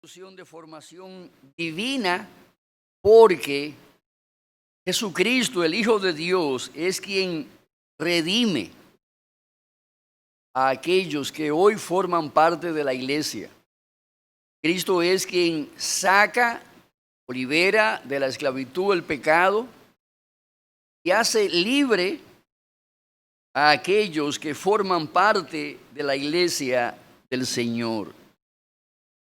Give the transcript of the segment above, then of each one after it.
institución de formación divina porque Jesucristo, el Hijo de Dios, es quien redime a aquellos que hoy forman parte de la iglesia. Cristo es quien saca o libera de la esclavitud el pecado y hace libre a aquellos que forman parte de la iglesia del Señor.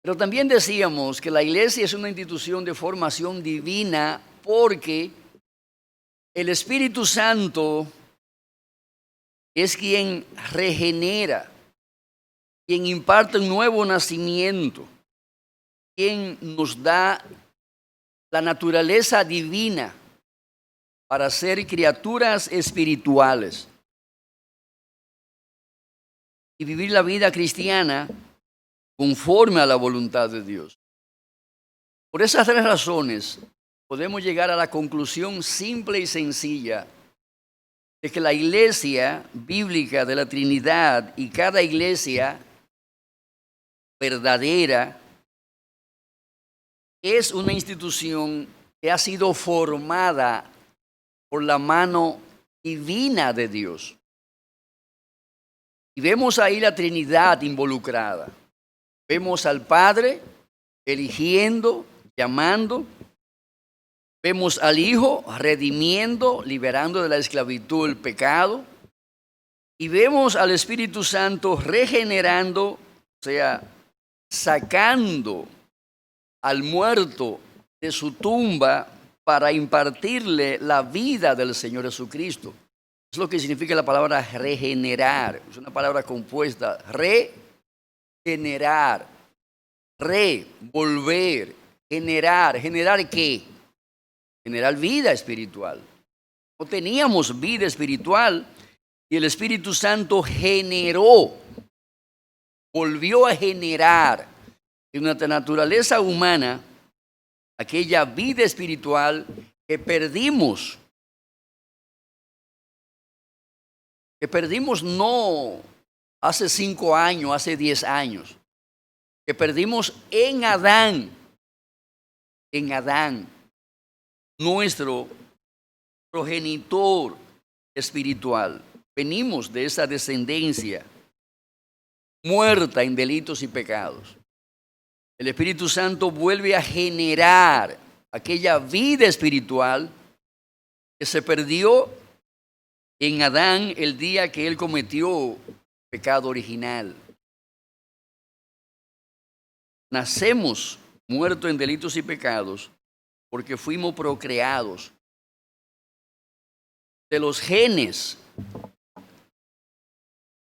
Pero también decíamos que la iglesia es una institución de formación divina porque el Espíritu Santo es quien regenera, quien imparte un nuevo nacimiento, quien nos da la naturaleza divina para ser criaturas espirituales y vivir la vida cristiana conforme a la voluntad de Dios. Por esas tres razones podemos llegar a la conclusión simple y sencilla de que la iglesia bíblica de la Trinidad y cada iglesia verdadera es una institución que ha sido formada por la mano divina de Dios. Y vemos ahí la Trinidad involucrada. Vemos al Padre eligiendo, llamando. Vemos al Hijo redimiendo, liberando de la esclavitud el pecado. Y vemos al Espíritu Santo regenerando, o sea, sacando al muerto de su tumba para impartirle la vida del Señor Jesucristo. Es lo que significa la palabra regenerar. Es una palabra compuesta. Regenerar. Volver. Generar. ¿Generar qué? Generar vida espiritual. No teníamos vida espiritual y el Espíritu Santo generó. Volvió a generar en nuestra naturaleza humana aquella vida espiritual que perdimos. Que perdimos no hace 5 años, hace 10 años. Que perdimos en Adán, nuestro progenitor espiritual. Venimos de esa descendencia muerta en delitos y pecados. El Espíritu Santo vuelve a generar aquella vida espiritual que se perdió en Adán el día que él cometió pecado original. Nacemos muertos en delitos y pecados porque fuimos procreados de los genes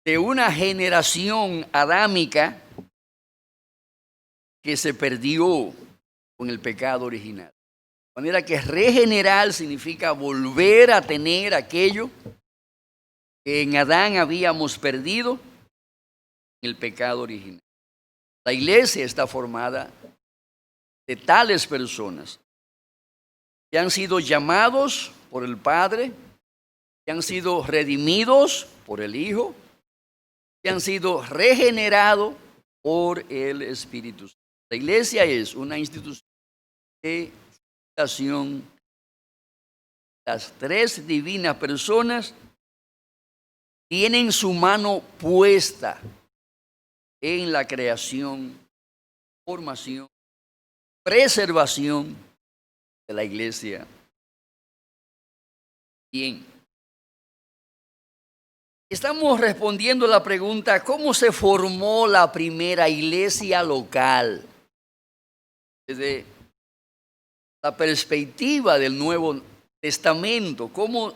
de una generación adámica que se perdió con el pecado original. De manera que regenerar significa volver a tener aquello que en Adán habíamos perdido en el pecado original. La iglesia está formada de tales personas que han sido llamados por el Padre, que han sido redimidos por el Hijo, que han sido regenerados por el Espíritu Santo. La iglesia es una institución de fundación. Las tres divinas personas tienen su mano puesta en la creación, formación, preservación de la iglesia. Bien. Estamos respondiendo a la pregunta, ¿cómo se formó la primera iglesia local? Desde la perspectiva del Nuevo Testamento, ¿cómo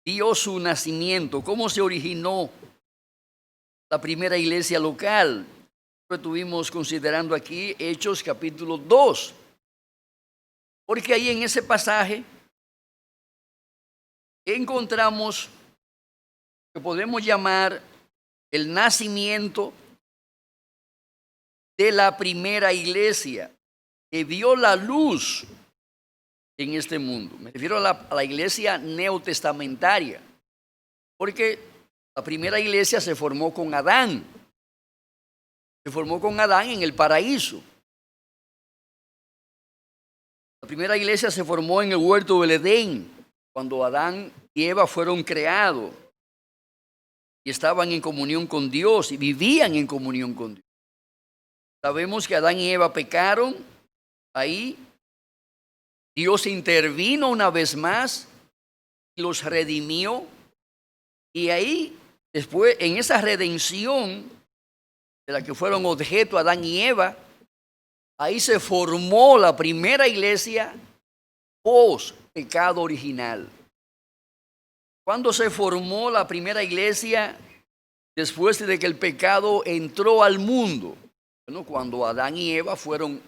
dio su nacimiento? ¿Cómo se originó la primera iglesia local? Estuvimos considerando aquí Hechos capítulo 2, porque ahí en ese pasaje encontramos que podemos llamar el nacimiento de la primera iglesia que vio la luz en este mundo. Me refiero a la iglesia neotestamentaria, porque la primera iglesia se formó con Adán. Se formó con Adán en el paraíso. La primera iglesia se formó en el huerto del Edén, cuando Adán y Eva fueron creados y estaban en comunión con Dios y vivían en comunión con Dios. Sabemos que Adán y Eva pecaron ahí. Dios intervino una vez más y los redimió. Y ahí, después, en esa redención de la que fueron objeto Adán y Eva, ahí se formó la primera iglesia post pecado original. ¿Cuándo se formó la primera iglesia después de que el pecado entró al mundo? Bueno, cuando Adán y Eva fueron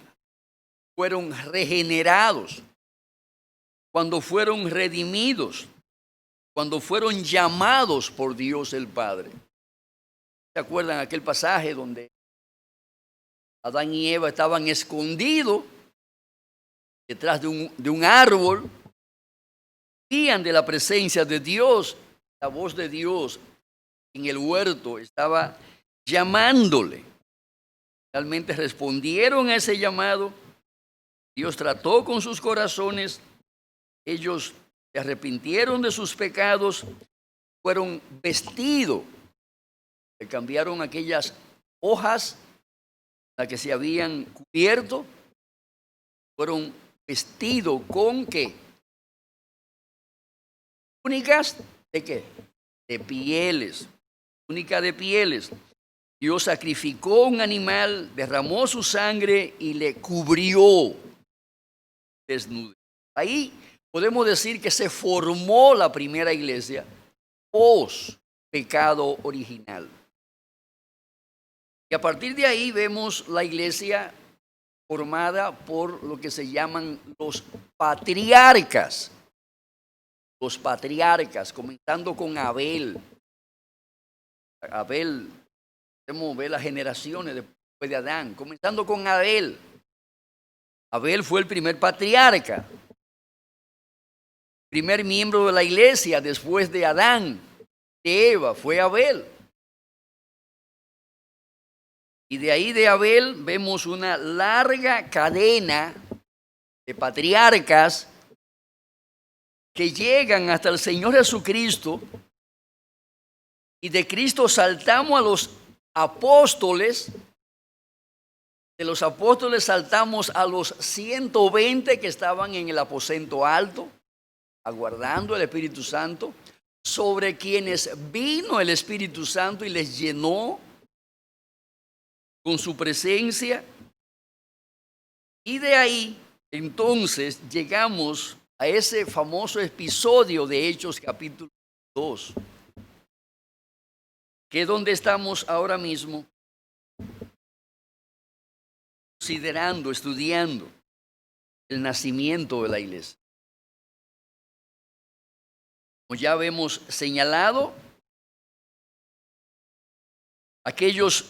regenerados, cuando fueron redimidos, cuando fueron llamados por Dios el Padre. ¿Se acuerdan aquel pasaje donde Adán y Eva estaban escondidos detrás de un árbol? Vivían de la presencia de Dios. La voz de Dios en el huerto estaba llamándole. Realmente respondieron a ese llamado. Dios trató con sus corazones. Ellos se arrepintieron de sus pecados. Fueron vestidos. Le cambiaron aquellas hojas las que se habían cubierto. Fueron vestidos con ¿qué? Túnicas de ¿qué? De pieles. Túnica de pieles. Dios sacrificó un animal, derramó su sangre y le cubrió desnudo. Ahí podemos decir que se formó la primera iglesia post pecado original. Y a partir de ahí vemos la iglesia formada por lo que se llaman los patriarcas. Los patriarcas, comenzando con Abel. Abel, podemos ver las generaciones después de Adán, comenzando con Abel. Abel fue el primer patriarca, primer miembro de la iglesia después de Adán, de Eva, fue Abel. Y de ahí de Abel vemos una larga cadena de patriarcas que llegan hasta el Señor Jesucristo, y de Cristo saltamos a los apóstoles, de los apóstoles saltamos a los 120 que estaban en el aposento alto, aguardando el Espíritu Santo, sobre quienes vino el Espíritu Santo y les llenó con su presencia. Y de ahí entonces llegamos a ese famoso episodio de Hechos capítulo 2, que es donde estamos ahora mismo considerando, estudiando el nacimiento de la iglesia. Como ya hemos señalado, aquellos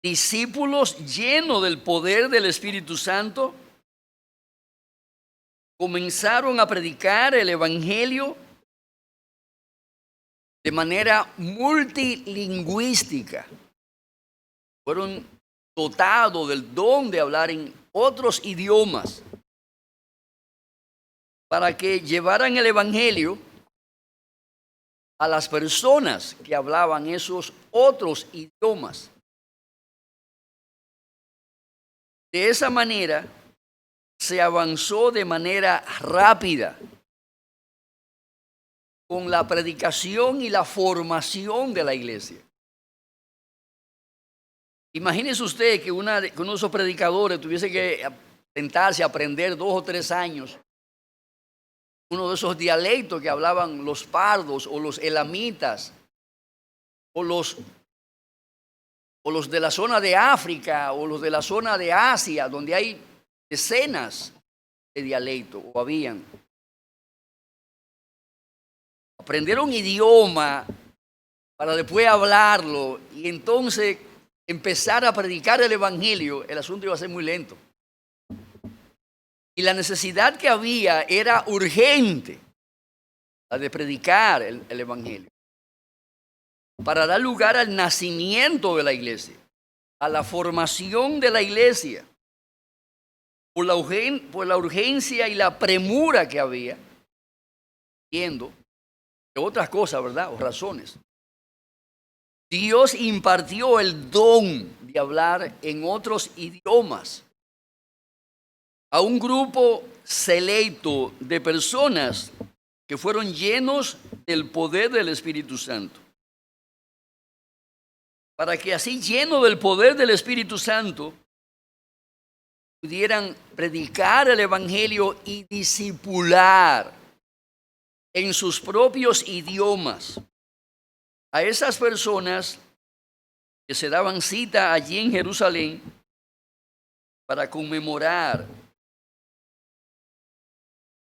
discípulos llenos del poder del Espíritu Santo comenzaron a predicar el evangelio de manera multilingüística. Fueron dotados del don de hablar en otros idiomas para que llevaran el evangelio a las personas que hablaban esos otros idiomas. De esa manera se avanzó de manera rápida con la predicación y la formación de la iglesia. Imagínese usted que uno de esos predicadores tuviese que sentarse a aprender 2 o 3 años uno de esos dialectos que hablaban los pardos o los elamitas o los de la zona de África o los de la zona de Asia, donde hay decenas de dialectos o habían. Aprender un idioma para después hablarlo y entonces empezar a predicar el evangelio, el asunto iba a ser muy lento. Y la necesidad que había era urgente, la de predicar el evangelio, para dar lugar al nacimiento de la iglesia, a la formación de la iglesia. por la urgencia y la premura que había, viendo de otras cosas, ¿verdad? O razones. Dios impartió el don de hablar en otros idiomas a un grupo selecto de personas que fueron llenos del poder del Espíritu Santo. Para que así, llenos del poder del Espíritu Santo, pudieran predicar el Evangelio y discipular en sus propios idiomas a esas personas que se daban cita allí en Jerusalén para conmemorar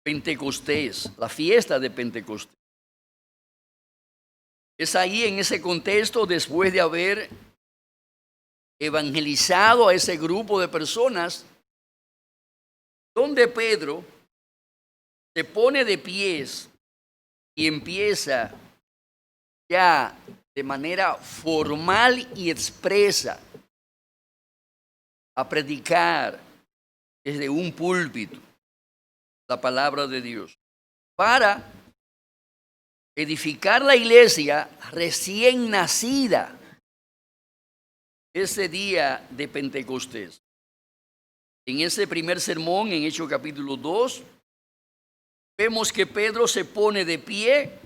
Pentecostés, la fiesta de Pentecostés. Es ahí, en ese contexto, después de haber evangelizado a ese grupo de personas, donde Pedro se pone de pies y empieza ya de manera formal y expresa a predicar desde un púlpito la palabra de Dios para edificar la iglesia recién nacida ese día de Pentecostés. En ese primer sermón, en Hechos capítulo 2, vemos que Pedro se pone de pie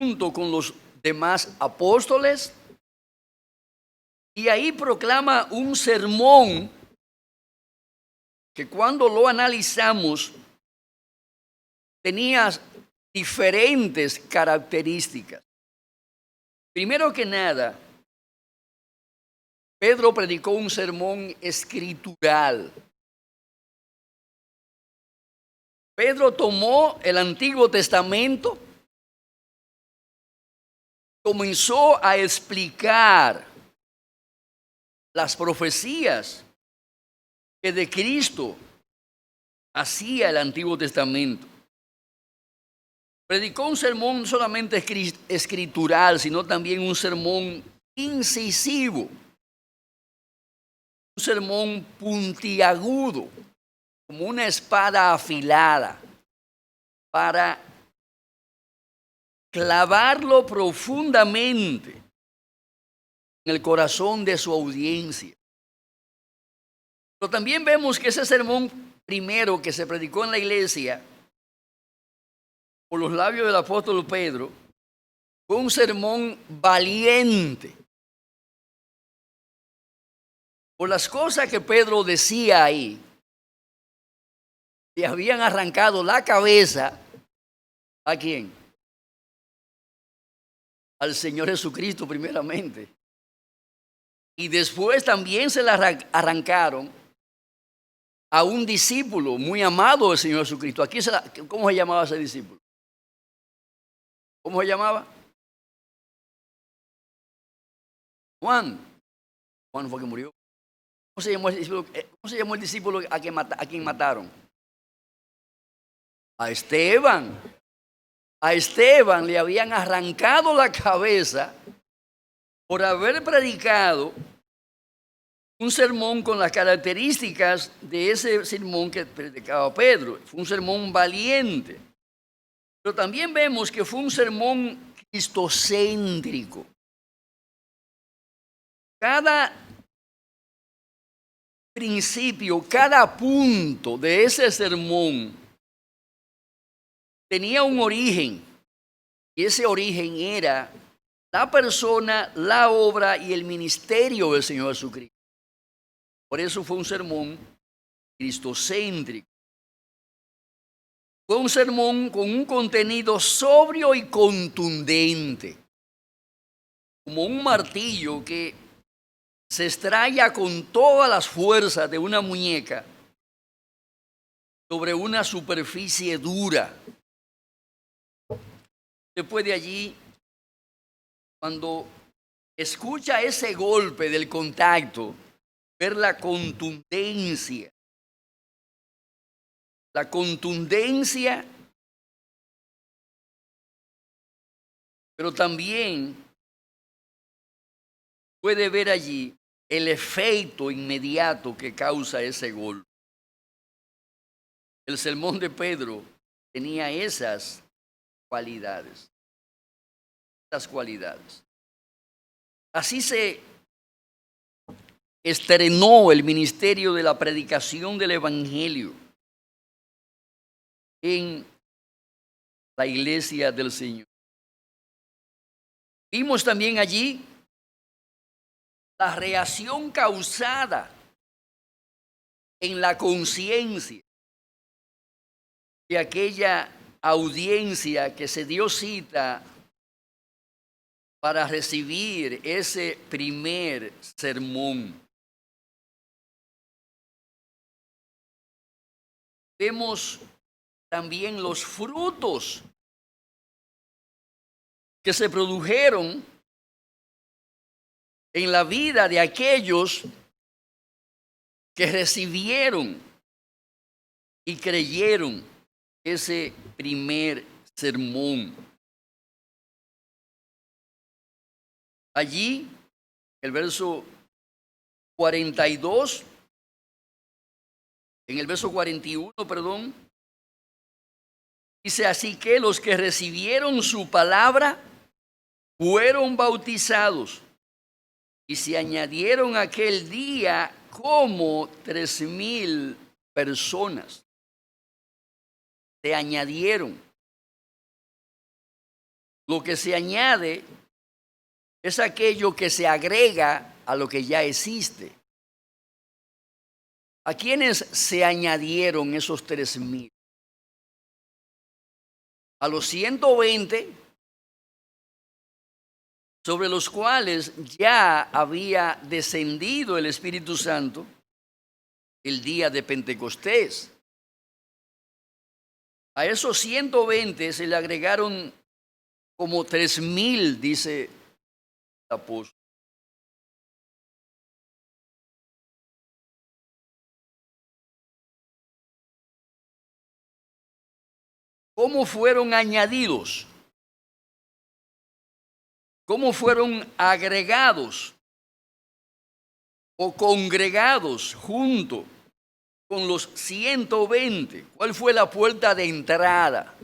junto con los demás apóstoles y ahí proclama un sermón que, cuando lo analizamos, tenía diferentes características. Primero que nada, Pedro predicó un sermón escritural. Pedro tomó el Antiguo Testamento, comenzó a explicar las profecías que de Cristo hacía el Antiguo Testamento. Predicó un sermón no solamente escritural, sino también un sermón incisivo, un sermón puntiagudo, como una espada afilada, para clavarlo profundamente en el corazón de su audiencia. Pero también vemos que ese sermón primero que se predicó en la iglesia por los labios del apóstol Pedro fue un sermón valiente. Por las cosas que Pedro decía ahí, le habían arrancado la cabeza. ¿A quién? Al Señor Jesucristo primeramente. Y después también se le arrancaron a un discípulo muy amado del Señor Jesucristo. Aquí ¿cómo se llamaba ese discípulo? ¿Cómo se llamaba? Juan. Juan fue que murió. ¿Cómo se llamó el discípulo a quien mataron? A Esteban. A Esteban le habían arrancado la cabeza por haber predicado un sermón con las características de ese sermón que predicaba Pedro. Fue un sermón valiente. Pero también vemos que fue un sermón cristocéntrico. Cada principio, cada punto de ese sermón tenía un origen. Y ese origen era la persona, la obra y el ministerio del Señor Jesucristo. Por eso fue un sermón cristocéntrico. Fue un sermón con un contenido sobrio y contundente, como un martillo que se estrella con todas las fuerzas de una muñeca sobre una superficie dura. Después de allí, cuando escucha ese golpe del contacto, ver la contundencia, pero también puede ver allí el efecto inmediato que causa ese golpe. El sermón de Pedro tenía esas cualidades. Esas cualidades. Así se estrenó el ministerio de la predicación del Evangelio en la iglesia del Señor. Vimos también allí la reacción causada en la conciencia de aquella audiencia que se dio cita para recibir ese primer sermón. Vemos también los frutos que se produjeron en la vida de aquellos que recibieron y creyeron ese primer sermón. Allí, el verso 42, en el verso 41, perdón, dice: así que los que recibieron su palabra fueron bautizados, y se añadieron aquel día como 3,000 personas. Se añadieron. Lo que se añade es aquello que se agrega a lo que ya existe. ¿A quiénes se añadieron esos 3,000? A los 120, sobre los cuales ya había descendido el Espíritu Santo el día de Pentecostés. A esos 120 se le agregaron como 3,000, dice el apóstol. ¿Cómo fueron añadidos? ¿Cómo fueron agregados o congregados junto con los 120? ¿Cuál fue la puerta de entrada?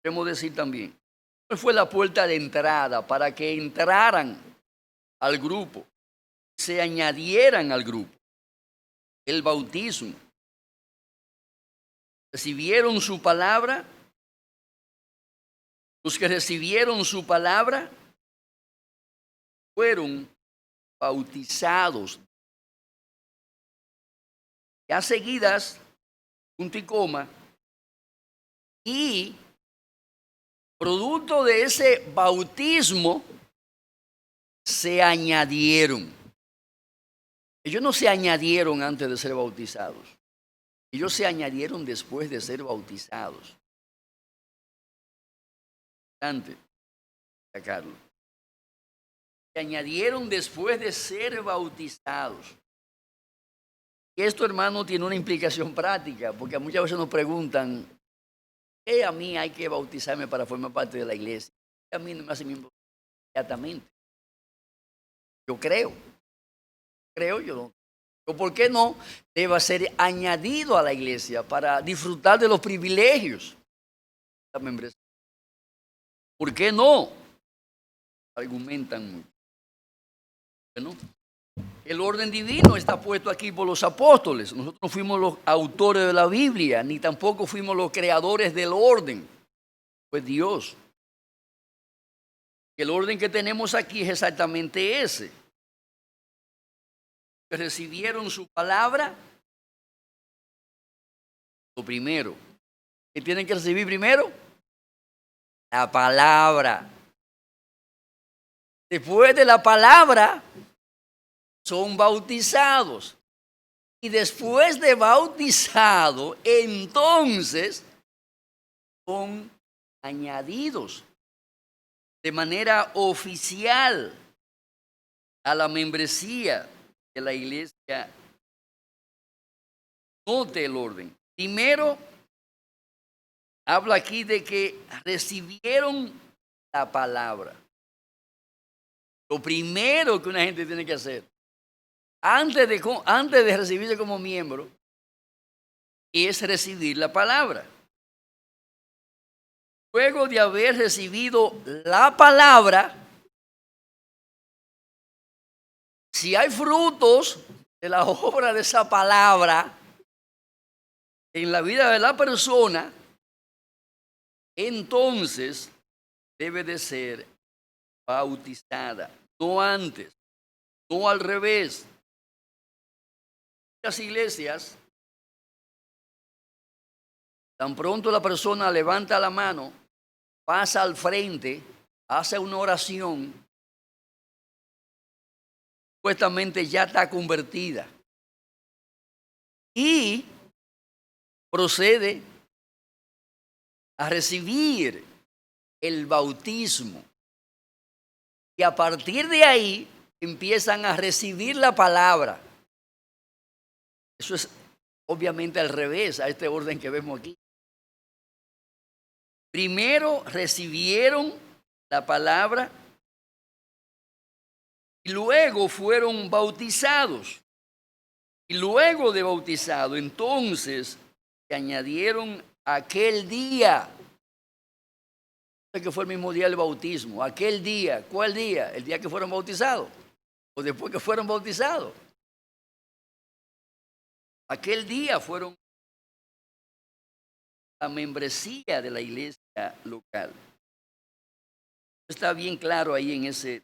Queremos decir también, ¿cuál fue la puerta de entrada para que entraran al grupo, se añadieran al grupo? El bautismo. ¿Recibieron su palabra? Los que recibieron su palabra fueron bautizados. Ya seguidas, punto y coma, y producto de ese bautismo se añadieron. Ellos no se añadieron antes de ser bautizados. Ellos se añadieron después de ser bautizados. Antes, Carlos. Se añadieron después de ser bautizados. Y esto, hermano, tiene una implicación práctica, porque muchas veces nos preguntan: ¿qué a mí hay que bautizarme para formar parte de la iglesia? A mí no me hace inmediatamente. Yo creo, yo no. ¿Por qué no deba ser añadido a la iglesia para disfrutar de los privilegios de la membresía? ¿Por qué no? Argumentan mucho. ¿No? El orden divino está puesto aquí por los apóstoles. Nosotros no fuimos los autores de la Biblia, ni tampoco fuimos los creadores del orden. Pues Dios. El orden que tenemos aquí es exactamente ese. Que recibieron su palabra, lo primero. ¿Qué tienen que recibir primero? La palabra. Después de la palabra, son bautizados. Y después de bautizado, entonces son añadidos de manera oficial a la membresía de la iglesia. Note el orden. Primero, habla aquí de que recibieron la palabra. Lo primero que una gente tiene que hacer, antes de recibirse como miembro, es recibir la palabra. Luego de haber recibido la palabra, si hay frutos de la obra de esa palabra en la vida de la persona, entonces debe de ser bautizada, no antes, no al revés. Las iglesias, tan pronto la persona levanta la mano, pasa al frente, hace una oración, supuestamente ya está convertida y procede a recibir el bautismo. Y a partir de ahí empiezan a recibir la palabra. Eso es obviamente al revés a este orden que vemos aquí. Primero recibieron la palabra y luego fueron bautizados. Y luego de bautizado, entonces se añadieron aquel día, que fue el mismo día del bautismo, aquel día, ¿cuál día? El día que fueron bautizados o después que fueron bautizados. Aquel día fueron la membresía de la iglesia local. Está bien claro ahí en ese.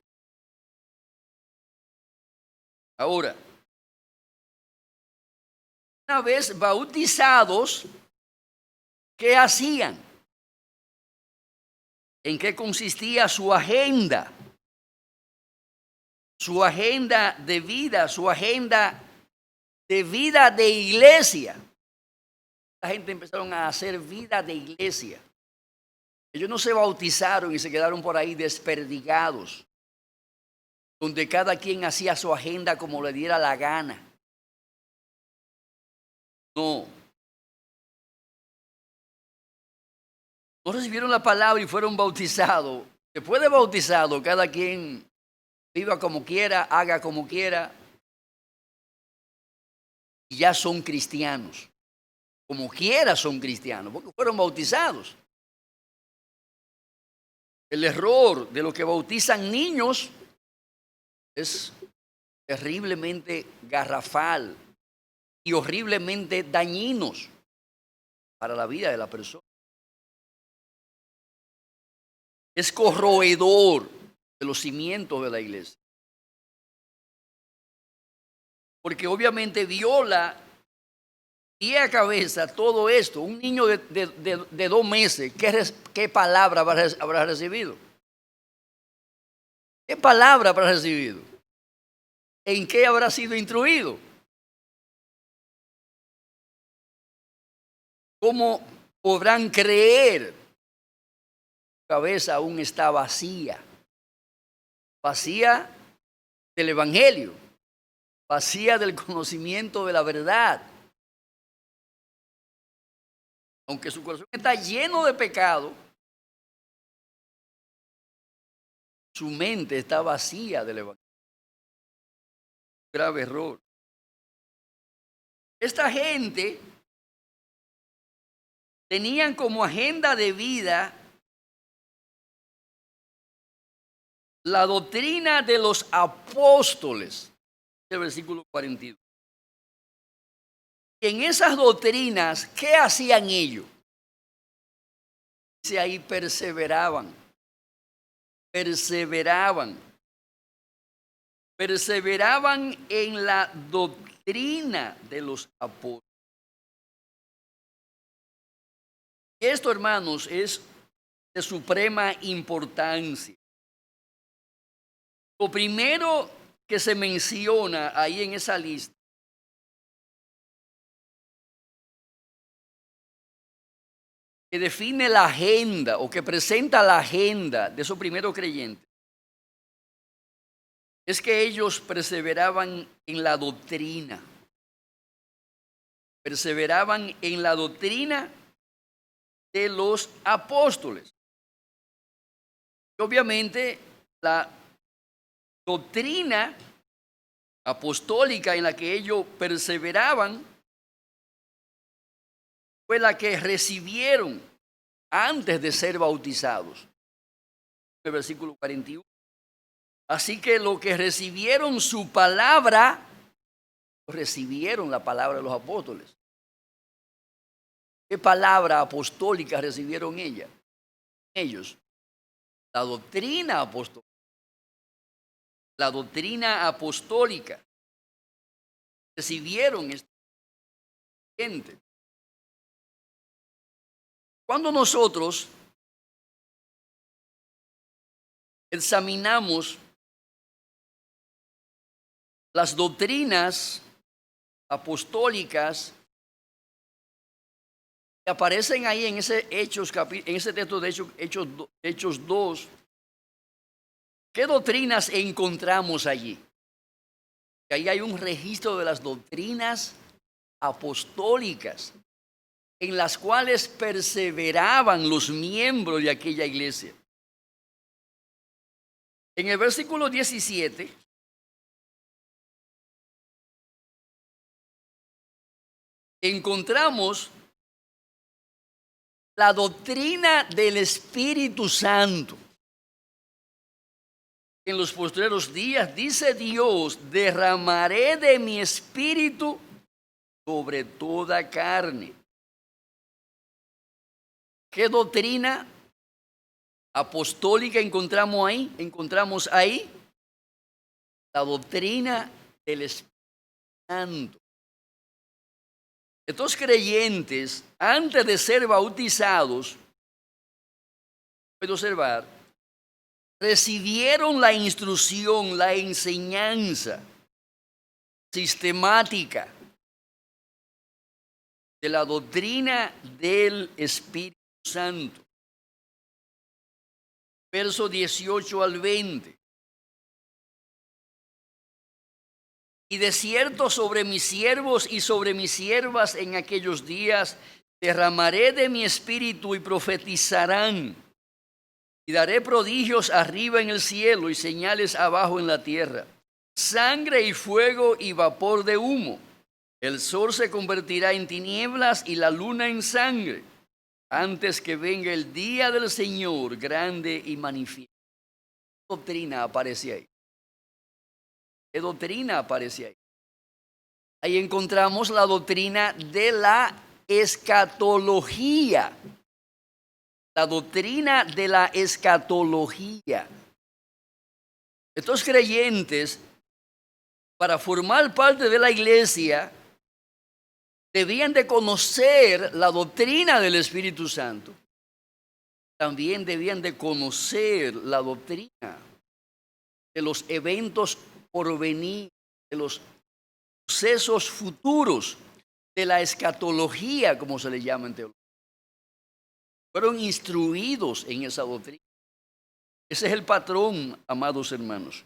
Ahora, una vez bautizados, ¿qué hacían? ¿En qué consistía su agenda? Su agenda de vida, su agenda de vida de iglesia. La gente empezaron a hacer vida de iglesia. Ellos no se bautizaron y se quedaron por ahí desperdigados, donde cada quien hacía su agenda como le diera la gana. No. No recibieron la palabra y fueron bautizados. Después de bautizado, cada quien viva como quiera, haga como quiera, y ya son cristianos. Como quiera son cristianos, porque fueron bautizados. El error de los que bautizan niños es terriblemente garrafal y horriblemente dañinos para la vida de la persona. Es corroedor de los cimientos de la iglesia. Porque obviamente viola pie a cabeza todo esto. Un niño de 2 meses, ¿qué palabra habrá recibido? ¿Qué palabra habrá recibido? ¿En qué habrá sido instruido? ¿Cómo podrán creer? Su cabeza aún está vacía. Vacía del evangelio. Vacía del conocimiento de la verdad. Aunque su corazón está lleno de pecado, su mente está vacía del evangelio. Grave error. Esta gente tenían como agenda de vida la doctrina de los apóstoles, el versículo 42. En esas doctrinas, ¿qué hacían ellos? Dice ahí, perseveraban en la doctrina de los apóstoles. Esto, hermanos, es de suprema importancia. Lo primero que se menciona ahí en esa lista que define la agenda o que presenta la agenda de esos primeros creyentes es que ellos perseveraban en la doctrina. Perseveraban en la doctrina de los apóstoles. Y obviamente la doctrina apostólica en la que ellos perseveraban fue la que recibieron antes de ser bautizados. El versículo 41. Así que lo que recibieron su palabra, recibieron la palabra de los apóstoles. ¿Qué palabra apostólica recibieron ellos? La doctrina apostólica. La doctrina apostólica. Recibieron esta gente. Cuando nosotros examinamos las doctrinas apostólicas que aparecen ahí en ese texto de Hechos 2, ¿qué doctrinas encontramos allí? Ahí hay un registro de las doctrinas apostólicas en las cuales perseveraban los miembros de aquella iglesia. En el versículo 17, encontramos la doctrina del Espíritu Santo. En los postreros días, dice Dios, derramaré de mi espíritu sobre toda carne. ¿Qué doctrina apostólica encontramos ahí? La doctrina del Espíritu Santo. Estos creyentes, antes de ser bautizados, puede observar, recibieron la instrucción, la enseñanza sistemática de la doctrina del Espíritu Santo. Verso 18 al 20. Y de cierto sobre mis siervos y sobre mis siervas en aquellos días derramaré de mi espíritu y profetizarán. Y daré prodigios arriba en el cielo y señales abajo en la tierra. Sangre y fuego y vapor de humo. El sol se convertirá en tinieblas y la luna en sangre, antes que venga el día del Señor grande y manifiesto. ¿Qué doctrina aparece ahí? ¿Qué doctrina aparece ahí? Ahí encontramos la doctrina de la escatología. La doctrina de la escatología. Estos creyentes, para formar parte de la iglesia, debían de conocer la doctrina del Espíritu Santo. También debían de conocer la doctrina de los eventos por venir, de los sucesos futuros, de la escatología, como se le llama en teología. Fueron instruidos en esa doctrina. Ese es el patrón, amados hermanos,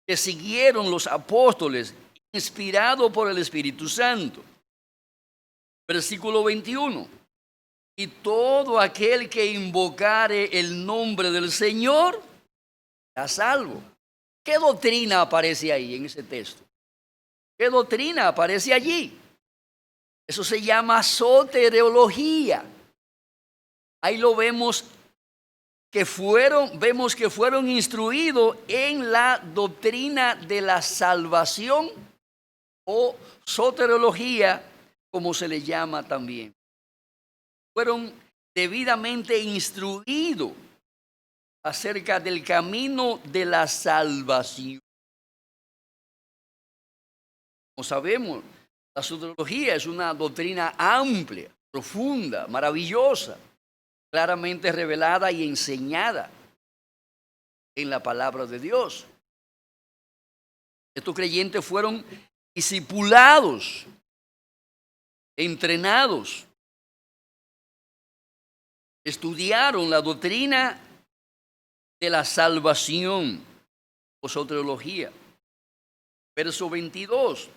que siguieron los apóstoles, inspirados por el Espíritu Santo. Versículo 21. Y todo aquel que invocare el nombre del Señor, está salvo. ¿Qué doctrina aparece ahí en ese texto? ¿Qué doctrina aparece allí? Eso se llama soteriología. Ahí lo vemos que fueron instruidos en la doctrina de la salvación o soteriología, como se le llama también. Fueron debidamente instruidos acerca del camino de la salvación. Como sabemos, la soteriología es una doctrina amplia, profunda, maravillosa, claramente revelada y enseñada en la palabra de Dios. Estos creyentes fueron discipulados, entrenados, estudiaron la doctrina de la salvación o soteriología. Verso 22.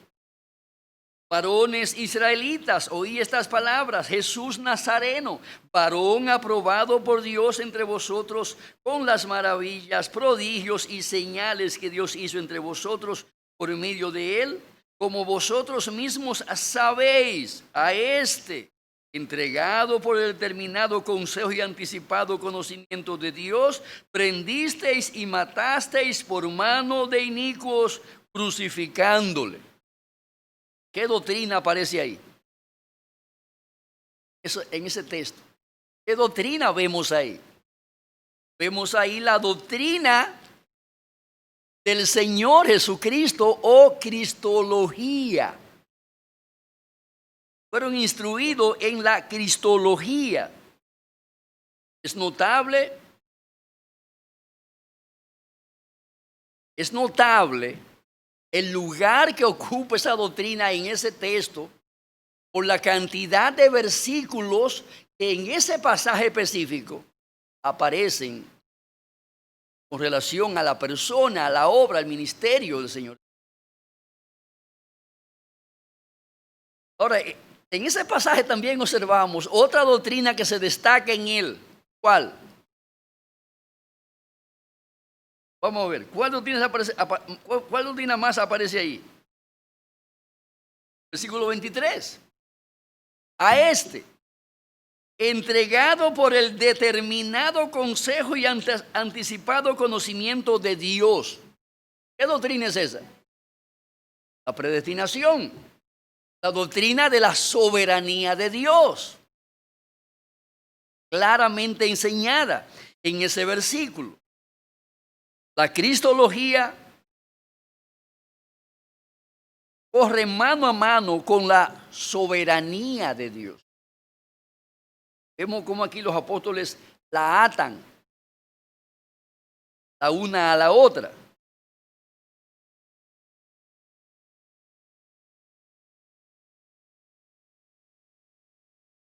Varones israelitas, oí estas palabras: Jesús Nazareno, varón aprobado por Dios entre vosotros, con las maravillas, prodigios y señales que Dios hizo entre vosotros por medio de él, como vosotros mismos sabéis. A este entregado por el determinado consejo y anticipado conocimiento de Dios, prendisteis y matasteis por mano de inicuos, crucificándole. ¿Qué doctrina aparece ahí? Eso, en ese texto. ¿Qué doctrina vemos ahí? Vemos ahí la doctrina del Señor Jesucristo o cristología. Fueron instruidos en la cristología. Es notable el lugar que ocupa esa doctrina en ese texto por la cantidad de versículos que en ese pasaje específico aparecen con relación a la persona, a la obra, al ministerio del Señor. Ahora, en ese pasaje también observamos otra doctrina que se destaca en él. ¿Cuál? Vamos a ver, ¿cuál doctrina más aparece ahí? Versículo 23. A este, entregado por el determinado consejo y anticipado conocimiento de Dios. ¿Qué doctrina es esa? La predestinación, la doctrina de la soberanía de Dios, claramente enseñada en ese versículo. La cristología corre mano a mano con la soberanía de Dios. Vemos cómo aquí los apóstoles la atan la una a la otra.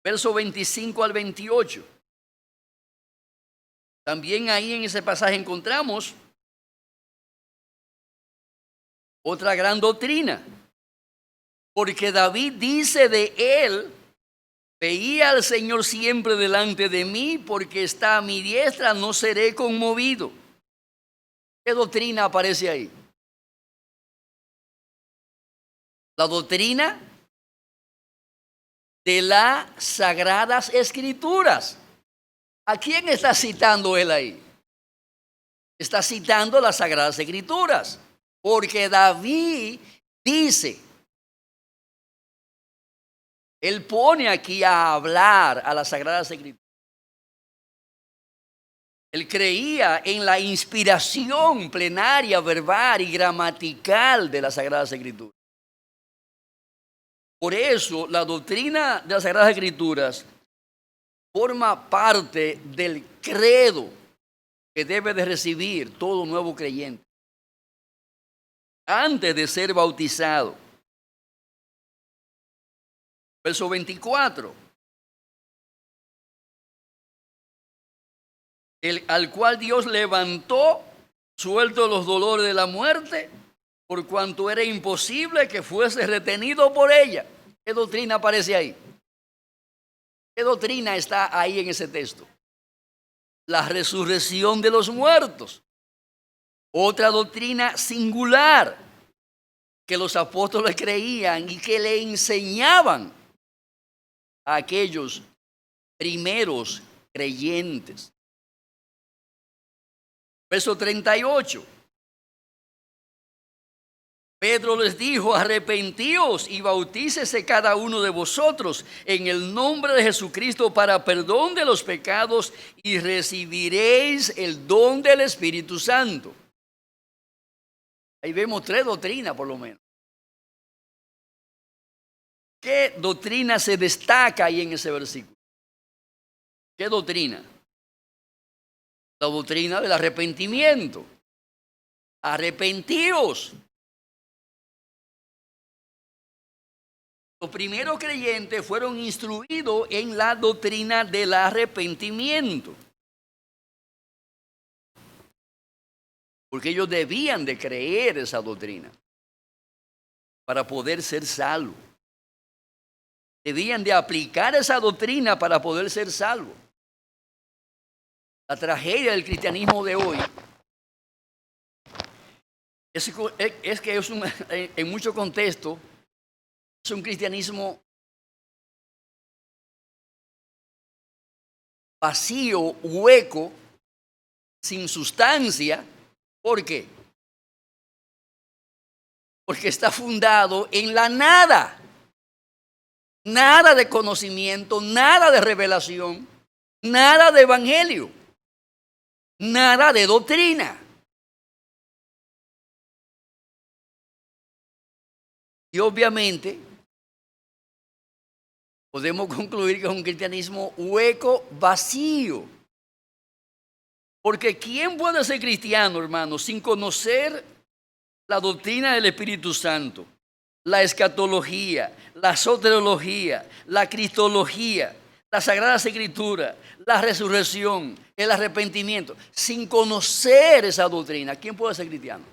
Verso 25 al 28. También ahí en ese pasaje encontramos otra gran doctrina. Porque David dice de él: veía al Señor siempre delante de mí, porque está a mi diestra, no seré conmovido. ¿Qué doctrina aparece ahí? La doctrina de las Sagradas Escrituras. ¿A quién está citando él ahí? Está citando las Sagradas Escrituras, porque David dice, él pone aquí a hablar a las Sagradas Escrituras. Él creía en la inspiración plenaria, verbal y gramatical de las Sagradas Escrituras. Por eso, la doctrina de las Sagradas Escrituras forma parte del credo que debe de recibir todo nuevo creyente antes de ser bautizado. Verso 24. Al cual Dios levantó, suelto los dolores de la muerte, por cuanto era imposible que fuese retenido por ella. ¿Qué doctrina aparece ahí? ¿Qué doctrina está ahí en ese texto? La resurrección de los muertos. Otra doctrina singular que los apóstoles creían y que le enseñaban a aquellos primeros creyentes. Verso 38. Pedro les dijo: arrepentíos y bautícese cada uno de vosotros en el nombre de Jesucristo para perdón de los pecados y recibiréis el don del Espíritu Santo. Ahí vemos tres doctrinas por lo menos. ¿Qué doctrina se destaca ahí en ese versículo? ¿Qué doctrina? La doctrina del arrepentimiento. Arrepentíos. Los primeros creyentes fueron instruidos en la doctrina del arrepentimiento, porque ellos debían de creer esa doctrina para poder ser salvos. Debían de aplicar esa doctrina para poder ser salvos. La tragedia del cristianismo de hoy es que en muchos contextos es un cristianismo vacío, hueco, sin sustancia. ¿Por qué? Porque está fundado en la nada. Nada de conocimiento, nada de revelación, nada de evangelio, nada de doctrina. Y obviamente podemos concluir que es un cristianismo hueco, vacío. Porque ¿quién puede ser cristiano, hermano, sin conocer la doctrina del Espíritu Santo, la escatología, la soteriología, la cristología, la Sagrada Escritura, la resurrección, el arrepentimiento? Sin conocer esa doctrina, ¿quién puede ser cristiano?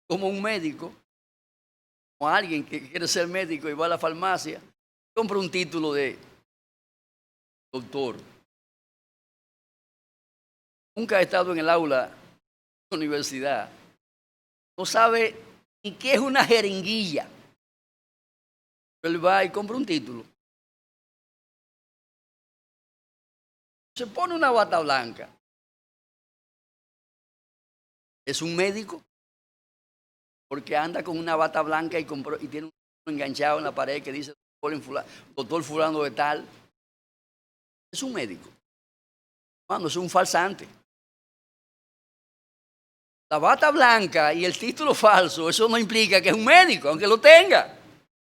Como un médico, o alguien que quiere ser médico y va a la farmacia, compra un título de doctor. Nunca ha estado en el aula de la universidad. No sabe ni qué es una jeringuilla. Él va y compra un título. Se pone una bata blanca. Es un médico porque anda con una bata blanca y tiene un enganchado en la pared que dice doctor fulano de tal. Es un médico. Hermano, es un farsante. La bata blanca y el título falso, eso no implica que es un médico, aunque lo tenga.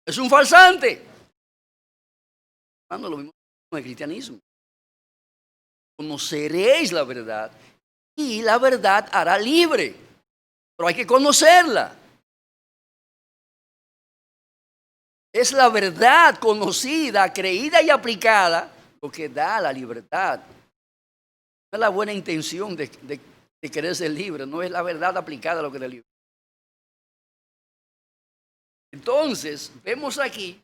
Es un farsante. Hermano, lo mismo con el cristianismo. Conoceréis la verdad y la verdad hará libre. Pero hay que conocerla. Es la verdad conocida, creída y aplicada lo que da la libertad. No es la buena intención de querer ser libre, no es la verdad aplicada lo que da libre. Entonces, vemos aquí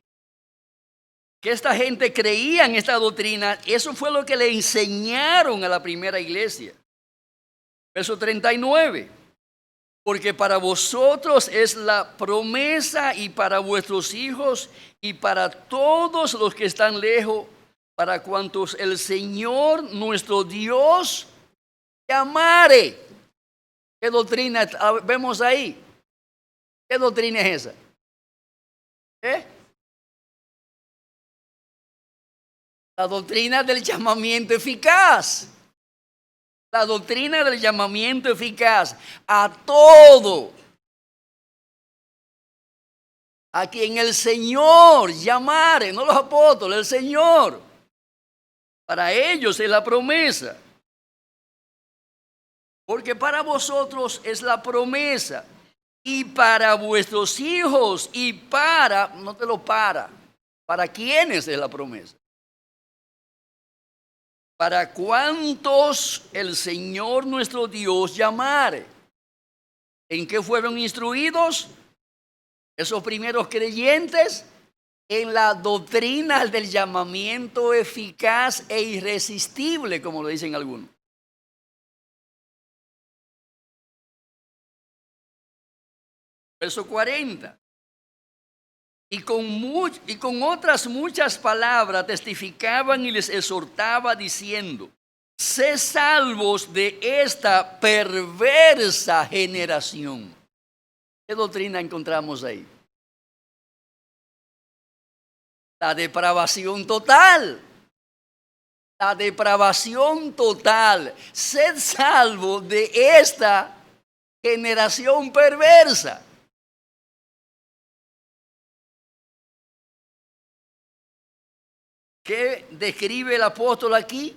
que esta gente creía en esta doctrina. Eso fue lo que le enseñaron a la primera iglesia. Verso 39. Porque para vosotros es la promesa y para vuestros hijos y para todos los que están lejos, para cuantos el Señor nuestro Dios llamare. ¿Qué doctrina vemos ahí? ¿Qué doctrina es esa? La doctrina del llamamiento eficaz. La doctrina del llamamiento eficaz a todo. A quien el Señor llamare, no los apóstoles, el Señor. Para ellos es la promesa. Porque para vosotros es la promesa. Y para vuestros hijos y no te lo ¿para quiénes es la promesa? Para cuantos el Señor nuestro Dios llamare. ¿En qué fueron instruidos esos primeros creyentes? En la doctrina del llamamiento eficaz e irresistible, como lo dicen algunos. Verso 40. Y con otras muchas palabras testificaban y les exhortaba diciendo: sé salvos de esta perversa generación. ¿Qué doctrina encontramos ahí? La depravación total. La depravación total. Sed salvo de esta generación perversa. ¿Qué describe el apóstol aquí?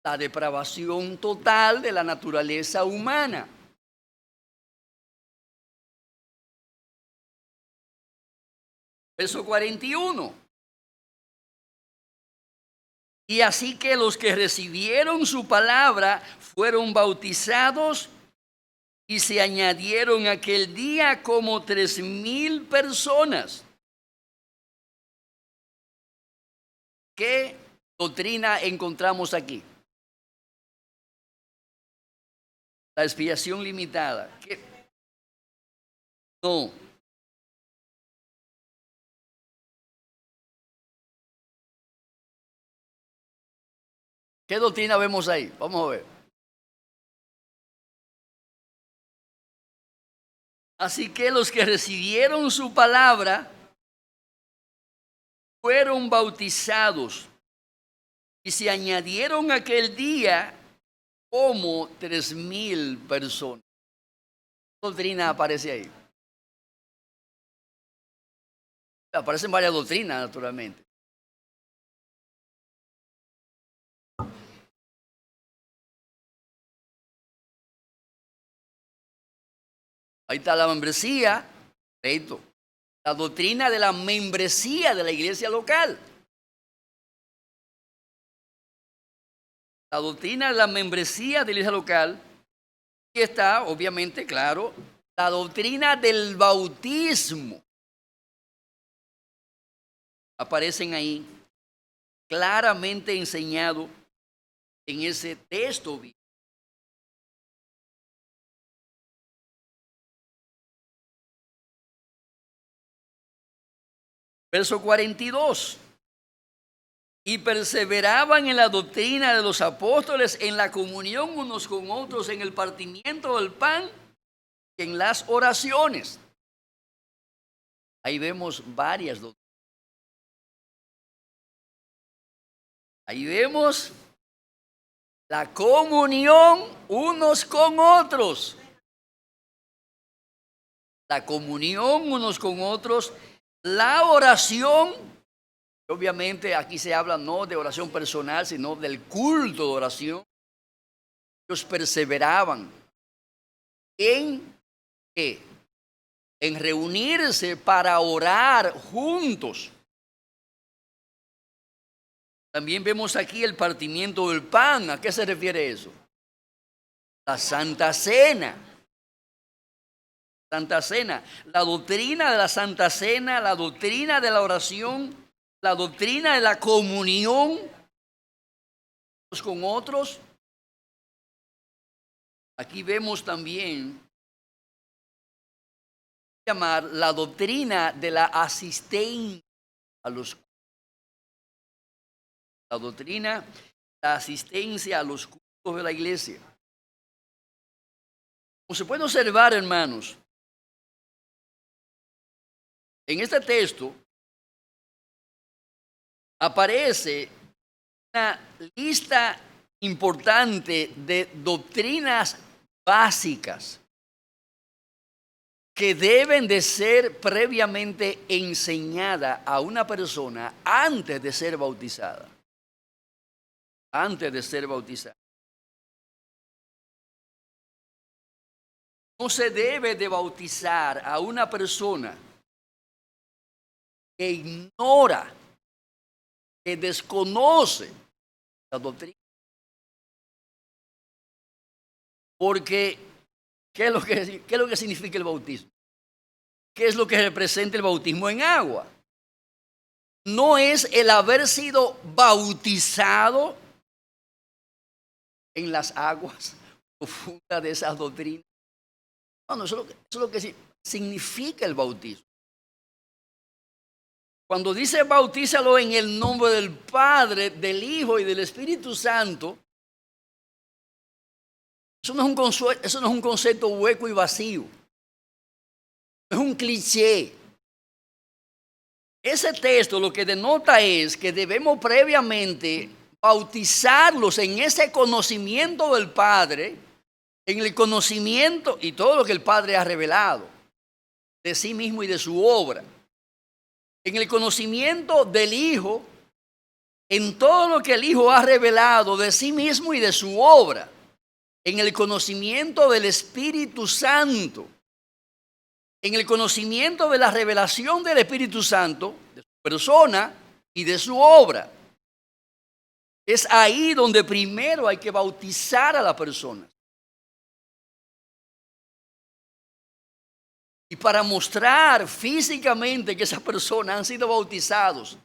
La depravación total de la naturaleza humana. Verso 41. Y así que los que recibieron su palabra fueron bautizados y se añadieron aquel día como 3,000 personas. ¿Qué doctrina encontramos aquí? La expiación limitada. No. ¿Qué doctrina vemos ahí? Vamos a ver. Así que los que recibieron su palabra fueron bautizados y se añadieron aquel día como 3,000 personas. ¿Qué doctrina aparece ahí? Aparecen varias doctrinas, naturalmente. Ahí está la membresía, perfecto. La doctrina de la membresía de la iglesia local. La doctrina de la membresía de la iglesia local. Y está, obviamente, claro, la doctrina del bautismo. Aparecen ahí claramente enseñado en ese texto. Verso 42. Y perseveraban en la doctrina de los apóstoles, en la comunión unos con otros, en el partimiento del pan, en las oraciones. Ahí vemos varias doctrinas. Ahí vemos la comunión unos con otros. La comunión unos con otros, la oración. Obviamente aquí se habla no de oración personal, sino del culto de oración. Ellos perseveraban en ¿qué? En reunirse para orar juntos. También vemos aquí el partimiento del pan. ¿A qué se refiere eso? La Santa Cena. Santa Cena. La doctrina de la Santa Cena, la doctrina de la oración, la doctrina de la comunión con otros. Aquí vemos también llamar la doctrina de la asistencia a los cultos. La doctrina de la asistencia a los cultos de la iglesia. Como se puede observar, hermanos, en este texto aparece una lista importante de doctrinas básicas que deben de ser previamente enseñadas a una persona antes de ser bautizada. Antes de ser bautizada. No se debe de bautizar a una persona que ignora, que desconoce la doctrina. Porque, ¿qué es lo que significa el bautismo? ¿Qué es lo que representa el bautismo en agua? No es el haber sido bautizado en las aguas profundas de esas doctrinas. No, eso es lo que significa el bautismo. Cuando dice bautízalo en el nombre del Padre, del Hijo y del Espíritu Santo, eso no es un concepto hueco y vacío. Es un cliché. Ese texto lo que denota es que debemos previamente bautizarlos en ese conocimiento del Padre, en el conocimiento y todo lo que el Padre ha revelado de sí mismo y de su obra, en el conocimiento del Hijo, en todo lo que el Hijo ha revelado de sí mismo y de su obra, en el conocimiento del Espíritu Santo, en el conocimiento de la revelación del Espíritu Santo, de su persona y de su obra. Es ahí donde primero hay que bautizar a la persona. Y para mostrar físicamente que esas personas han sido bautizados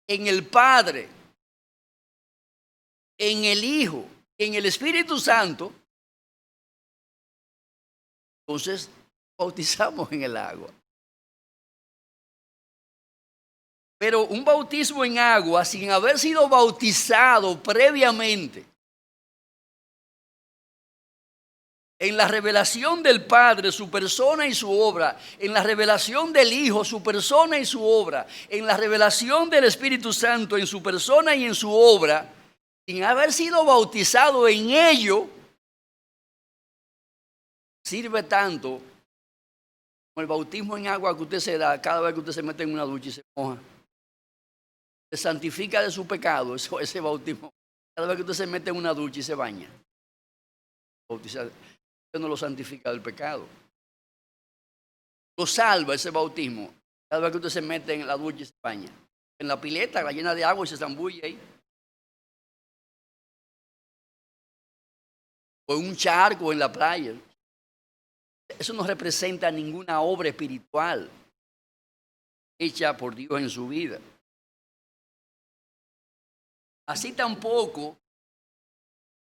en el Padre, en el Hijo, en el Espíritu Santo, entonces bautizamos en el agua. Pero un bautismo en agua sin haber sido bautizado previamente en la revelación del Padre, su persona y su obra, en la revelación del Hijo, su persona y su obra, en la revelación del Espíritu Santo, en su persona y en su obra, sin haber sido bautizado en ello, sirve tanto como el bautismo en agua que usted se da cada vez que usted se mete en una ducha y se moja. Se santifica de su pecado, ese bautismo. Cada vez que usted se mete en una ducha y se baña, bautizar. Usted no lo santifica del pecado. Lo salva ese bautismo. Cada vez que usted se mete en la ducha y se baña. En la pileta, la llena de agua y se zambulle ahí. O en un charco en la playa. Eso no representa ninguna obra espiritual hecha por Dios en su vida. Así tampoco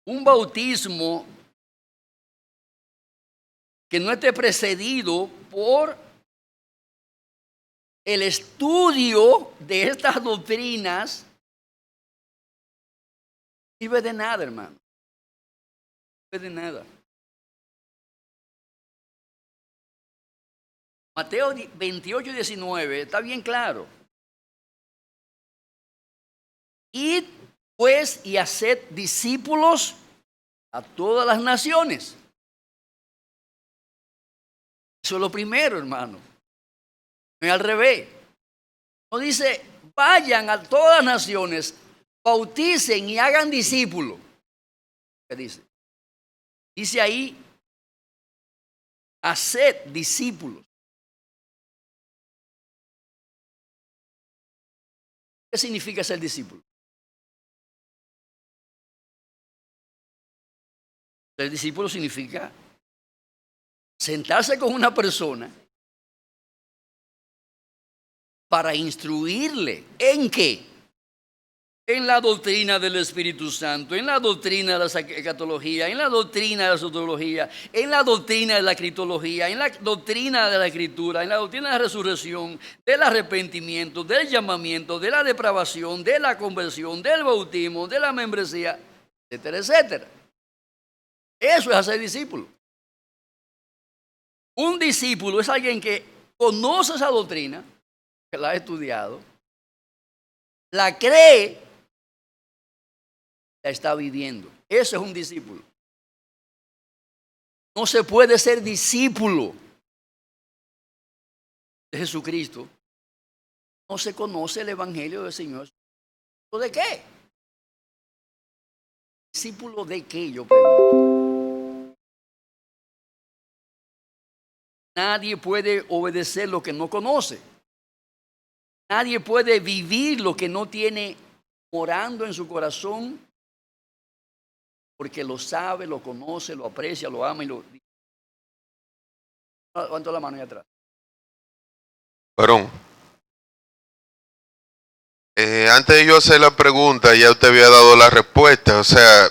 un bautismo que no esté precedido por el estudio de estas doctrinas sirve de nada, hermano. No sirve de nada. Mateo 28, 19 está bien claro. Id pues y haced discípulos a todas las naciones. Eso es lo primero, hermano. No es al revés. No dice, vayan a todas las naciones, bauticen y hagan discípulos. ¿Qué dice? Dice ahí, haced discípulos. ¿Qué significa ser discípulo? Ser discípulo significa sentarse con una persona para instruirle. ¿En qué? En la doctrina del Espíritu Santo, en la doctrina de la escatología, en la doctrina de la soteriología, en la doctrina de la cristología, en la doctrina de la escritura, en la doctrina de la resurrección, del arrepentimiento, del llamamiento, de la depravación, de la conversión, del bautismo, de la membresía, etcétera, etcétera. Eso es hacer discípulo. Un discípulo es alguien que conoce esa doctrina, que la ha estudiado, la cree, la está viviendo. Eso es un discípulo. No se puede ser discípulo de Jesucristo. No se conoce el Evangelio del Señor. ¿De qué? ¿Discípulo de qué? Yo pregunto. Nadie puede obedecer lo que no conoce. Nadie puede vivir lo que no tiene morando en su corazón, porque lo sabe, lo conoce, lo aprecia, lo ama y lo... Levanto la mano ahí atrás. Varón, antes de yo hacer la pregunta, ya usted había dado la respuesta. O sea,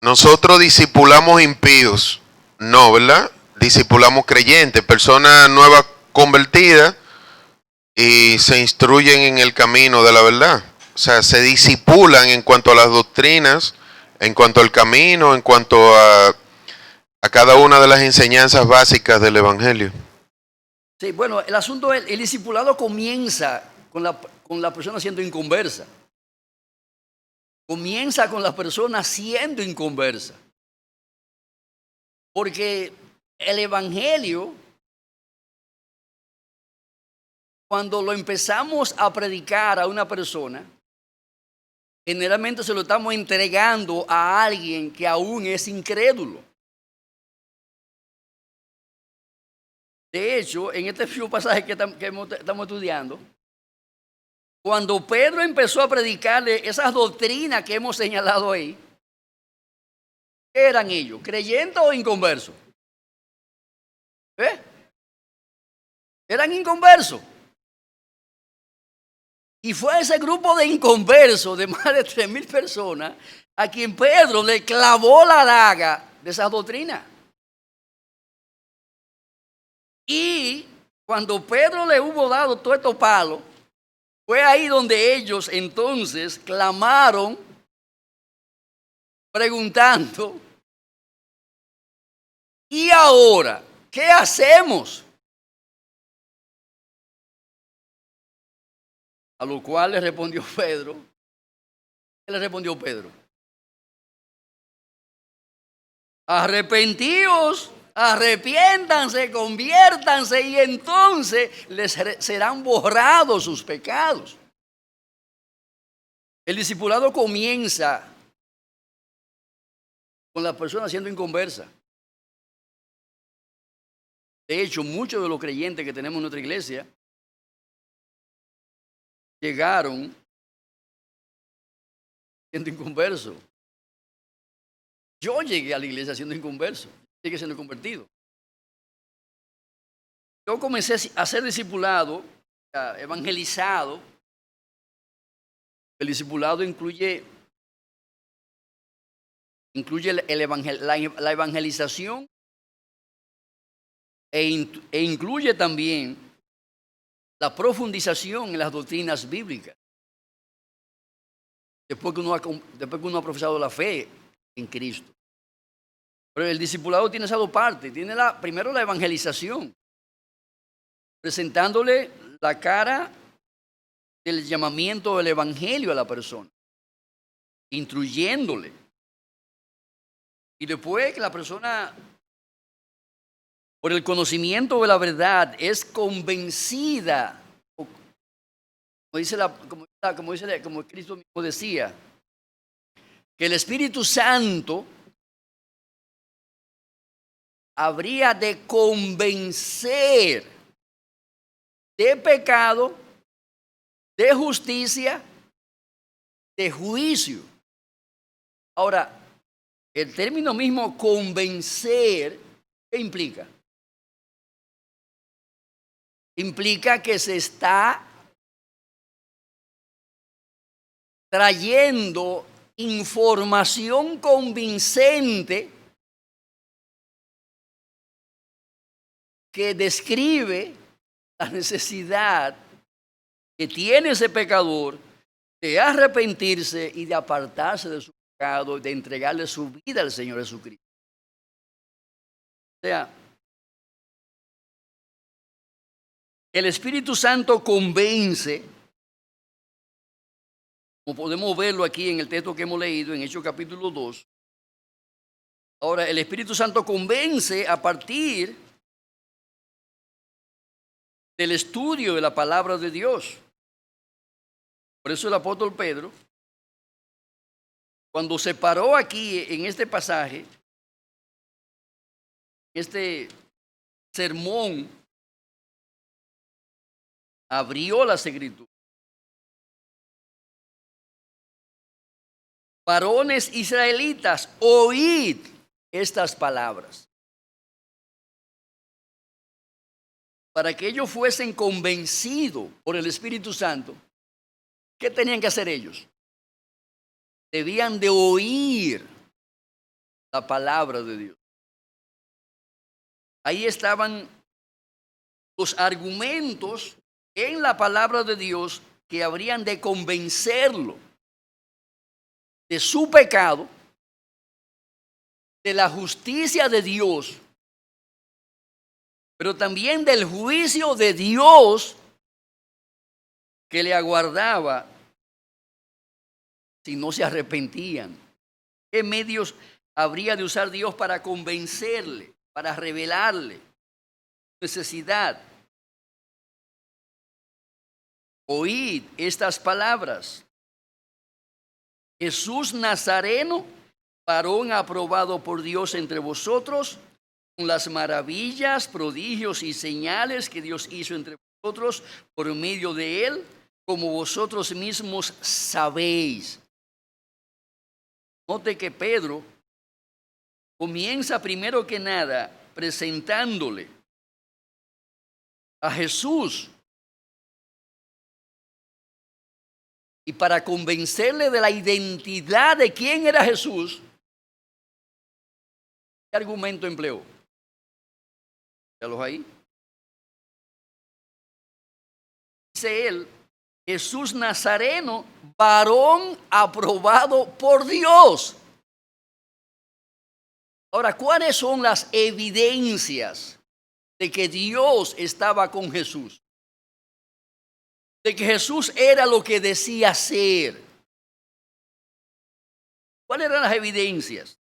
nosotros discipulamos impíos, no, ¿verdad? Discipulamos creyentes, personas nuevas convertidas y se instruyen en el camino de la verdad. O sea, se discipulan en cuanto a las doctrinas, en cuanto al camino, en cuanto a cada una de las enseñanzas básicas del Evangelio. Sí, bueno, el asunto es, el discipulado comienza con la persona siendo inconversa. Comienza con la persona siendo inconversa. Porque el Evangelio, cuando lo empezamos a predicar a una persona, generalmente se lo estamos entregando a alguien que aún es incrédulo. De hecho, en este mismo pasaje que estamos estudiando, cuando Pedro empezó a predicarle esas doctrinas que hemos señalado ahí, ¿qué eran ellos? ¿Creyentes o inconversos? Eran inconversos. Y fue ese grupo de inconversos de más de 3,000 personas a quien Pedro le clavó la daga de esas doctrinas. Y cuando Pedro le hubo dado todos estos palos, Fue ahí donde ellos entonces clamaron, preguntando, ¿y ahora qué hacemos? A lo cual le respondió Pedro. ¿Qué le respondió Pedro? Arrepentíos, arrepiéntanse, conviértanse y entonces les serán borrados sus pecados. El discipulado comienza con la persona siendo inconversa. De hecho, muchos de los creyentes que tenemos en nuestra iglesia llegaron siendo inconversos. Yo llegué a la iglesia siendo inconverso, llegué siendo convertido. Yo comencé a ser discipulado, evangelizado. El discipulado incluye la evangelización e incluye también la profundización en las doctrinas bíblicas. Después que uno ha profesado la fe en Cristo. Pero el discipulado tiene esas dos partes. Tiene primero la evangelización, presentándole la cara del llamamiento del evangelio a la persona, instruyéndole. Y después que la persona, por el conocimiento de la verdad, es convencida, como Cristo mismo decía, que el Espíritu Santo habría de convencer de pecado, de justicia, de juicio. Ahora, el término mismo convencer, ¿qué implica? Implica que se está trayendo información convincente que describe la necesidad que tiene ese pecador de arrepentirse y de apartarse de su pecado y de entregarle su vida al Señor Jesucristo. O sea, el Espíritu Santo convence, como podemos verlo aquí en el texto que hemos leído en Hechos capítulo 2. Ahora, el Espíritu Santo convence a partir del estudio de la palabra de Dios. Por eso el apóstol Pedro, cuando se paró aquí en este pasaje, este sermón, abrió las escrituras. Varones israelitas, oíd estas palabras. Para que ellos fuesen convencidos por el Espíritu Santo, ¿qué tenían que hacer ellos? Debían de oír la palabra de Dios. Ahí estaban los argumentos en la palabra de Dios que habrían de convencerlo de su pecado, de la justicia de Dios, pero también del juicio de Dios que le aguardaba si no se arrepentían. ¿Qué medios habría de usar Dios para convencerle, para revelarle su necesidad? Oíd estas palabras. Jesús Nazareno, varón aprobado por Dios entre vosotros, con las maravillas, prodigios y señales que Dios hizo entre vosotros por medio de él, como vosotros mismos sabéis. Note que Pedro comienza primero que nada presentándole a Jesús. Y para convencerle de la identidad de quién era Jesús, ¿qué argumento empleó? ¿Ya los ahí? Dice él Jesús Nazareno, varón aprobado por Dios. Ahora, ¿cuáles son las evidencias de que Dios estaba con Jesús? De que Jesús era lo que decía ser. ¿Cuáles eran las evidencias?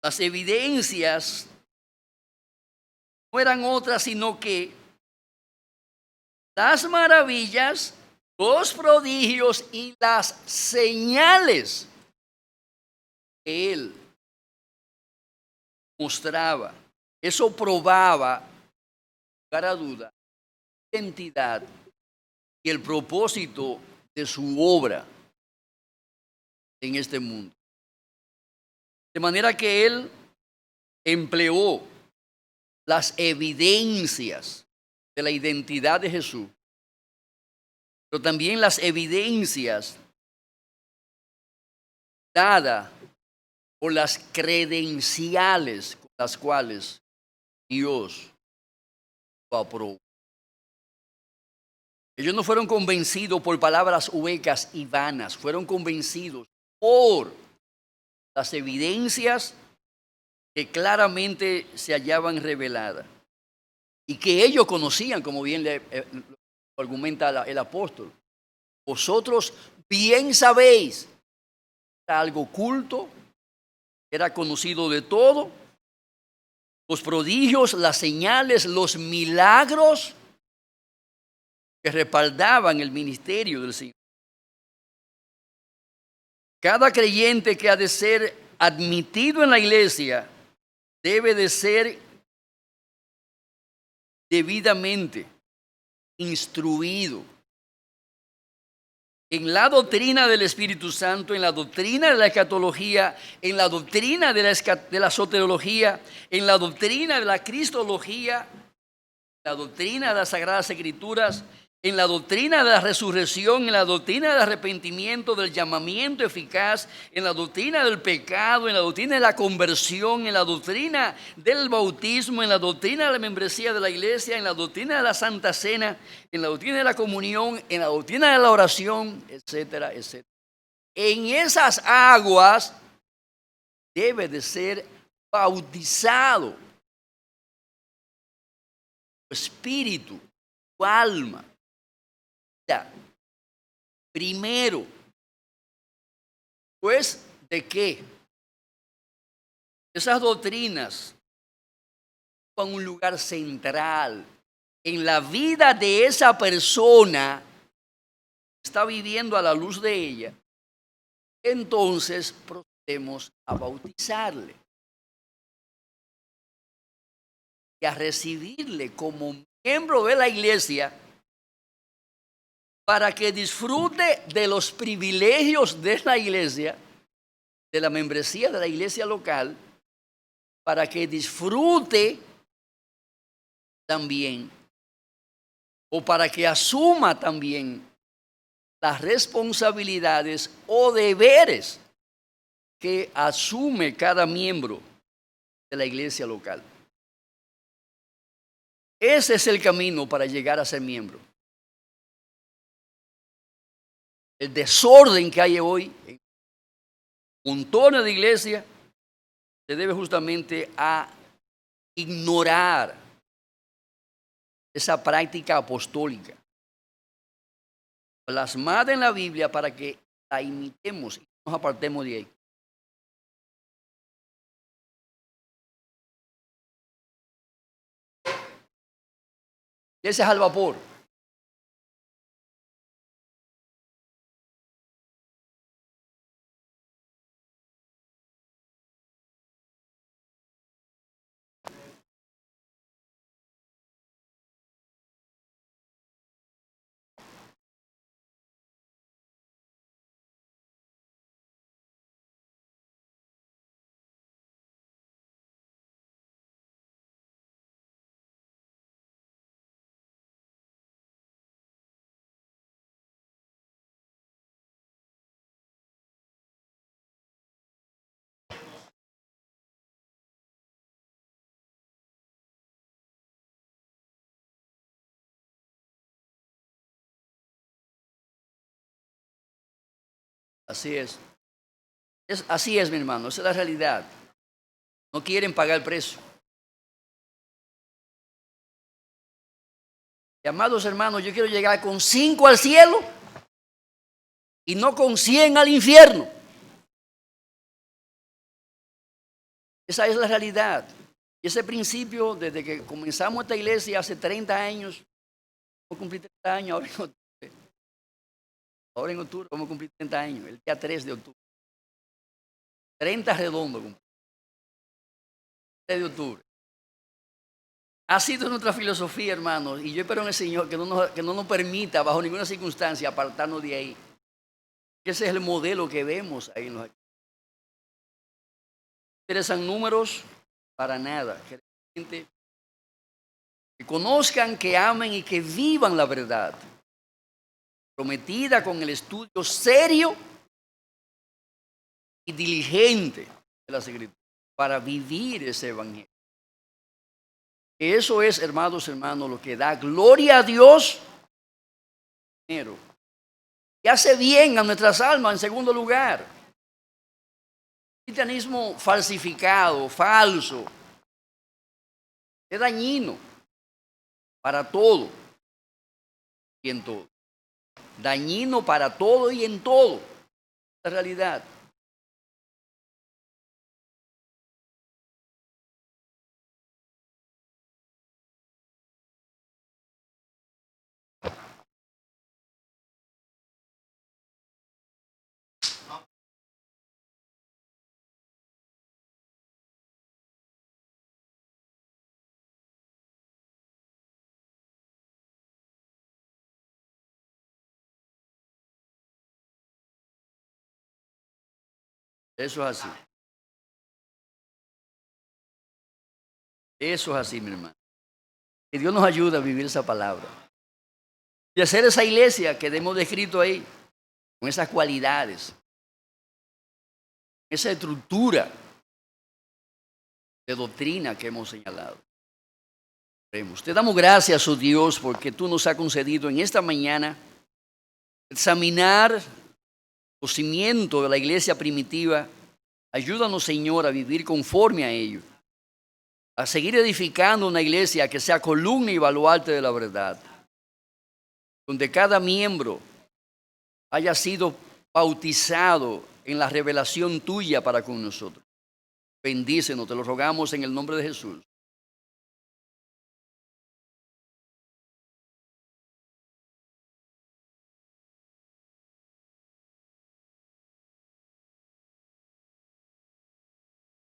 Las evidencias no eran otras sino que las maravillas, los prodigios y las señales que él mostraba. Eso probaba, sin lugar a duda, la identidad y el propósito de su obra en este mundo. De manera que él empleó las evidencias de la identidad de Jesús, pero también las evidencias dadas por las credenciales con las cuales Dios lo aprobó. Ellos no fueron convencidos por palabras huecas y vanas, fueron convencidos por las evidencias que claramente se hallaban reveladas y que ellos conocían, como bien le argumenta el apóstol. Vosotros bien sabéis, era algo oculto, era conocido de todo, los prodigios, las señales, los milagros que respaldaban el ministerio del Señor. Cada creyente que ha de ser admitido en la iglesia debe de ser debidamente instruido en la doctrina del Espíritu Santo, en la doctrina de la escatología, en la doctrina de la soteriología, en la doctrina de la cristología, la doctrina de las Sagradas Escrituras, en la doctrina de la resurrección, en la doctrina del arrepentimiento, del llamamiento eficaz, en la doctrina del pecado, en la doctrina de la conversión, en la doctrina del bautismo, en la doctrina de la membresía de la iglesia, en la doctrina de la Santa Cena, en la doctrina de la comunión, en la doctrina de la oración, etcétera, etcétera. En esas aguas debe de ser bautizado tu espíritu, tu alma. Primero, pues, ¿de qué? Esas doctrinas ocupan un lugar central en la vida de esa persona que está viviendo a la luz de ella. Entonces procedemos a bautizarle y a recibirle como miembro de la iglesia para que disfrute de los privilegios de la iglesia, de la membresía de la iglesia local, para que disfrute también, o para que asuma también las responsabilidades o deberes que asume cada miembro de la iglesia local. Ese es el camino para llegar a ser miembro. El desorden que hay hoy en montones de iglesias se debe justamente a ignorar esa práctica apostólica plasmada en la Biblia para que la imitemos y nos apartemos de ahí. Ese es al vapor. Así es. Así es, mi hermano, esa es la realidad. No quieren pagar el precio. Y, amados hermanos, yo quiero llegar con 5 al cielo y no con 100 al infierno. Esa es la realidad. Y ese principio, desde que comenzamos esta iglesia hace 30 años, vamos a cumplir 30 años ahora en octubre. Ahora en octubre vamos a cumplir 30 años, el día 3 de octubre. 30 redondo, 3 de octubre. Ha sido nuestra filosofía, hermanos, y yo espero en el Señor que no nos permita, bajo ninguna circunstancia, apartarnos de ahí. Ese es el modelo que vemos ahí en los... interesan números para nada. Que conozcan, que amen y que vivan la verdad, prometida con el estudio serio y diligente de las Escrituras, para vivir ese evangelio. Eso es, hermanos, lo que da gloria a Dios primero, y hace bien a nuestras almas en segundo lugar. El cristianismo falsificado, falso, es dañino para todo y en todo. Dañino para todo y en todo. La realidad. Eso es así. Eso es así, mi hermano. Que Dios nos ayude a vivir esa palabra. Y hacer esa iglesia que hemos descrito ahí, con esas cualidades, esa estructura de doctrina que hemos señalado. Te damos gracias, oh Dios, porque tú nos has concedido en esta mañana examinar los cimientos de la iglesia primitiva. Ayúdanos, Señor, a vivir conforme a ello, a seguir edificando una iglesia que sea columna y baluarte de la verdad, donde cada miembro haya sido bautizado en la revelación tuya para con nosotros. Bendícenos, te lo rogamos en el nombre de Jesús.